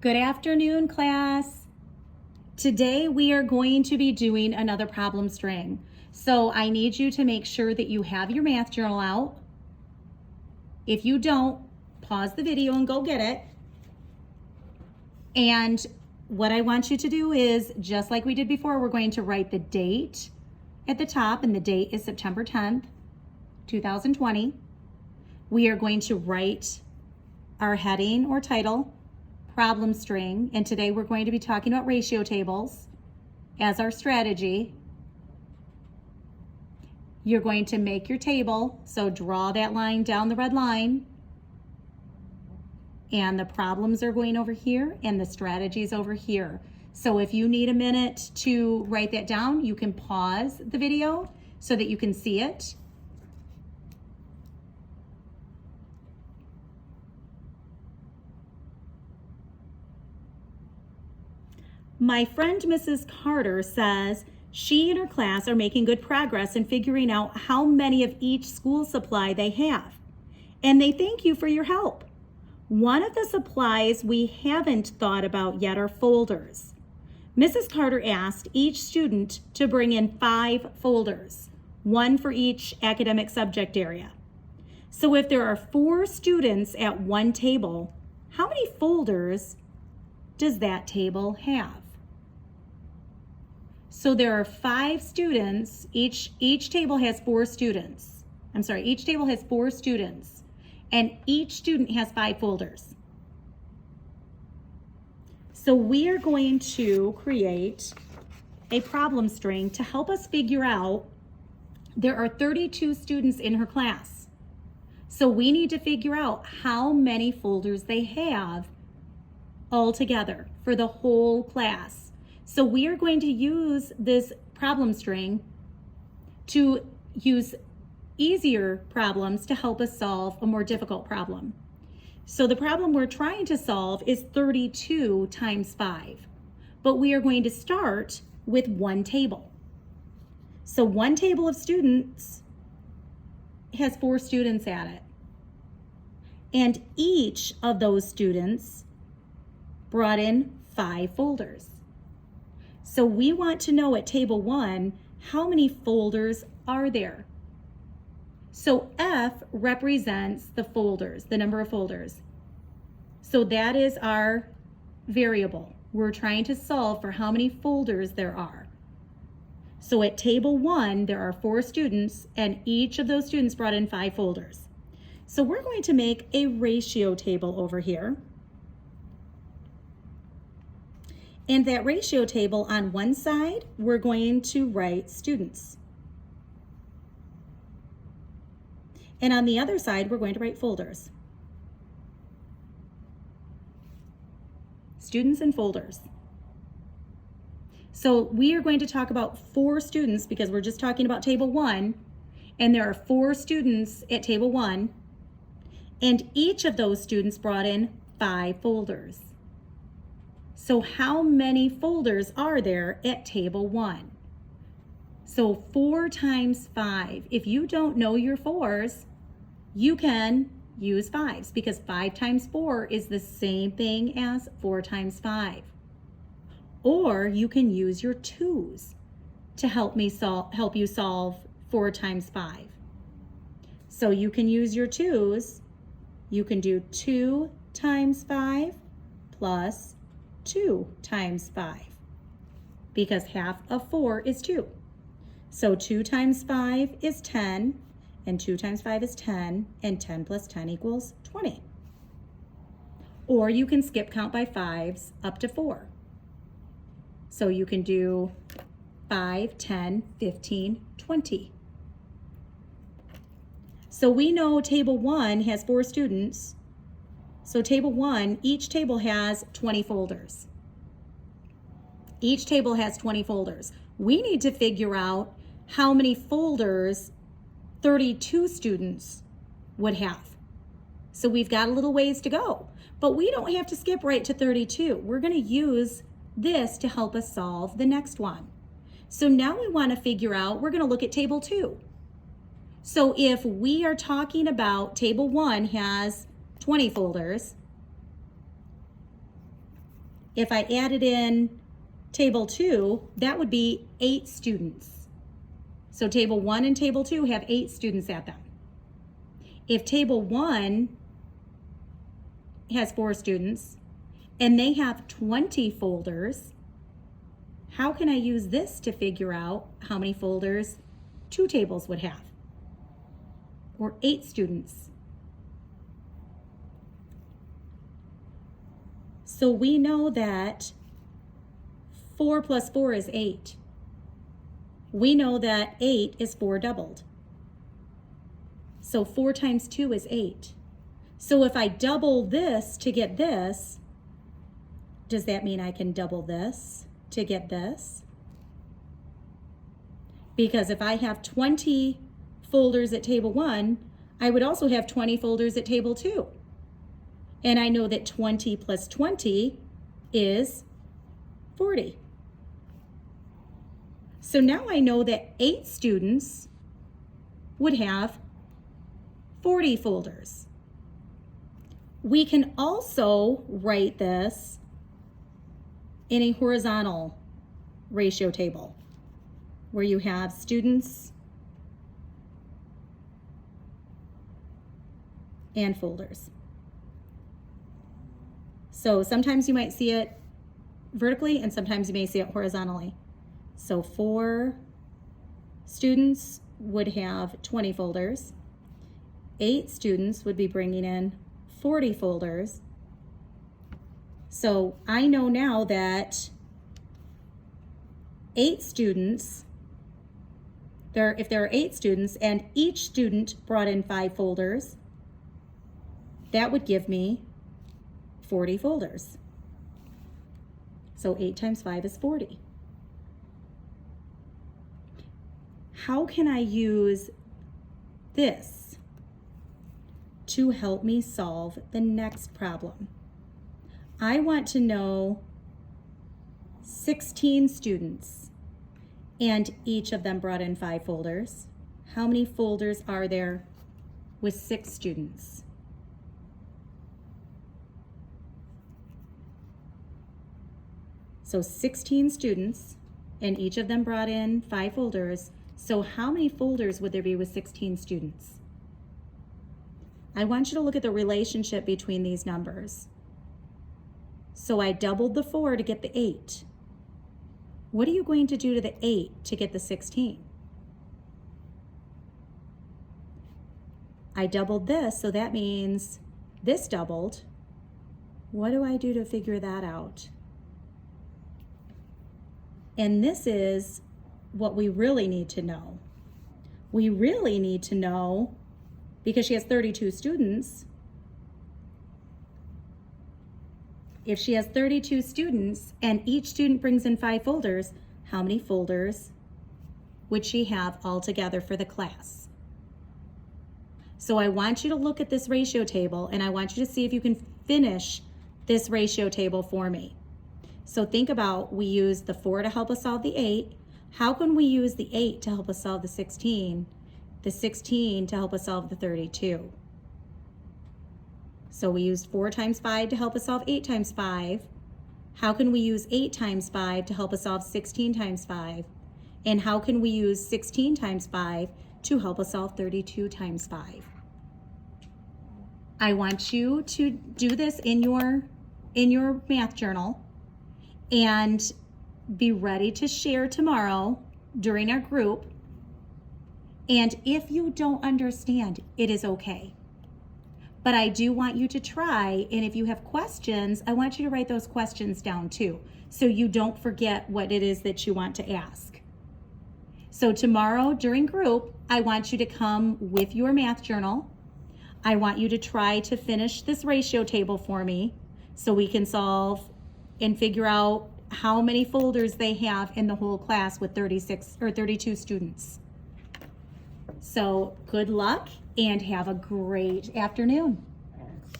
Good afternoon, class. Today we are going to be doing another problem string. So I need you to make sure that you have your math journal out. If you don't, pause the video and go get it. And what I want you to do is, just like we did before, we're going to write the date at the top, and the date is September 10th, 2020. We are going to write our heading or title, problem string, and today we're going to be talking about ratio tables as our strategy. You're going to make your table, so draw that line down the red line, and the problems are going over here and the strategies over here. So if you need a minute to write that down, you can pause the video so that you can see it. My friend Mrs. Carter says she and her class are making good progress in figuring out how many of each school supply they have, and they thank you for your help. One of the supplies we haven't thought about yet are folders. Mrs. Carter asked each student to bring in 5 folders, 1 for each academic subject area. So if there are 4 students at one table, how many folders does that table have? So there are 5 students, each table has 4 students. Each table has 4 students, and each student has 5 folders. So we are going to create a problem string to help us figure out there are 32 students in her class. So we need to figure out how many folders they have altogether for the whole class. So we are going to use this problem string to use easier problems to help us solve a more difficult problem. So the problem we're trying to solve is 32 times 5, but we are going to start with one table. So one table of students has 4 students at it, and each of those students brought in 5 folders. So we want to know at table 1, how many folders are there? So F represents the folders, the number of folders. So that is our variable. We're trying to solve for how many folders there are. So at table 1, there are 4 students, and each of those students brought in 5 folders. So we're going to make a ratio table over here. And that ratio table, on one side, we're going to write students. And on the other side, we're going to write folders. Students and folders. So we are going to talk about 4 students because we're just talking about table 1. And there are 4 students at table 1. And each of those students brought in 5 folders. So how many folders are there at table 1? So 4 times 5. If you don't know your 4s, you can use 5s because 5 times 4 is the same thing as 4 times 5. Or you can use your 2s to help you solve 4 times 5. So you can use your 2s. You can do 2 times 5 plus 2 times 5, because half of 4 is 2. So 2 times 5 is 10, and 2 times 5 is 10, and 10 plus 10 equals 20. Or you can skip count by 5s up to 4. So you can do 5, 10, 15, 20. So we know table 1 has 4 students. So table 1, each table has 20 folders. Each table has 20 folders. We need to figure out how many folders 32 students would have. So we've got a little ways to go, but we don't have to skip right to 32. We're going to use this to help us solve the next one. So now we want to figure out, we're going to look at table 2. So if we are talking about table 1 has 20 folders, If I added in table 2, that would be 8 students. So table 1 and table 2 have 8 students at them. If table 1 has 4 students and they have 20 folders, how can I use this to figure out how many folders 2 tables would have? Or 8 students? So we know that 4 plus 4 is 8. We know that 8 is 4 doubled. So 4 times 2 is 8. So if I double this to get this, does that mean I can double this to get this? Because if I have 20 folders at table 1, I would also have 20 folders at table 2. And I know that 20 plus 20 is 40. So now I know that 8 students would have 40 folders. We can also write this in a horizontal ratio table where you have students and folders. So sometimes you might see it vertically and sometimes you may see it horizontally. So 4 students would have 20 folders. 8 students would be bringing in 40 folders. So I know now that 8 students, if there are 8 students and each student brought in 5 folders, that would give me 40 folders. So 8 times 5 is 40. How can I use this to help me solve the next problem? I want to know 16 students and each of them brought in 5 folders. How many folders are there with 6 students? So 16 students and each of them brought in 5 folders. So how many folders would there be with 16 students? I want you to look at the relationship between these numbers. So I doubled the 4 to get the 8. What are you going to do to the 8 to get the 16? I doubled this, so that means this doubled. What do I do to figure that out? And this is what we really need to know. We really need to know, because she has 32 students, if she has 32 students and each student brings in 5 folders, how many folders would she have altogether for the class? So I want you to look at this ratio table and I want you to see if you can finish this ratio table for me. So think about, we used the 4 to help us solve the 8. How can we use the 8 to help us solve the 16 to help us solve the 32? So we used 4 times 5 to help us solve 8 times 5. How can we use 8 times 5 to help us solve 16 times 5? And how can we use 16 times 5 to help us solve 32 times 5? I want you to do this in your math journal and be ready to share tomorrow during our group. And if you don't understand, it is okay. But I do want you to try, and if you have questions, I want you to write those questions down too, so you don't forget what it is that you want to ask. So tomorrow during group, I want you to come with your math journal. I want you to try to finish this ratio table for me so we can solve and figure out how many folders they have in the whole class with 36 or 32 students. So good luck and have a great afternoon.